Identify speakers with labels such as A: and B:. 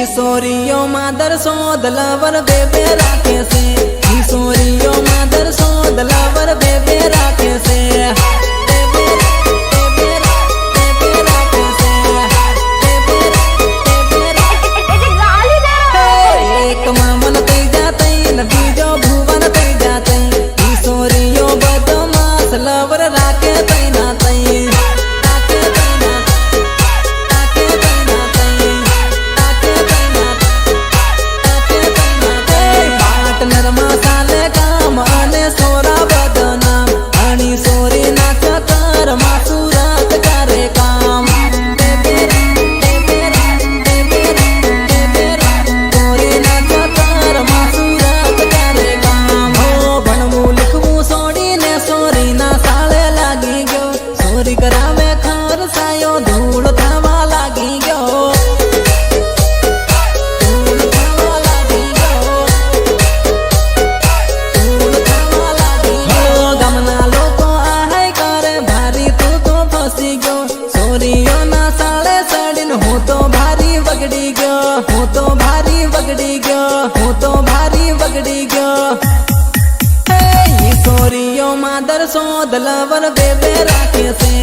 A: ईश्वरियो मादर सोद लवर बेबे राखे से ईश्वरियो मादर सोद लवर बेबे राखे से एक मामन तई जाते न बीजो भुवन तई जाते ईश्वरियो बदमाश लवर राखे तई ना तई करावे खार सायो धूल थावा लागी गयो धूल थावा लागी गयो धूल थावा लागी गयो गमना लोको आहाय करे भारी तू तो फसी गयो सोरियो ना साले सड़ीन हूँ तो भारी बगड़ी गयो हूँ तो भारी बगड़ी गयो हूँ तो भारी बगड़ी गयो सोरियो मादर सोद लवर बेबे राखे से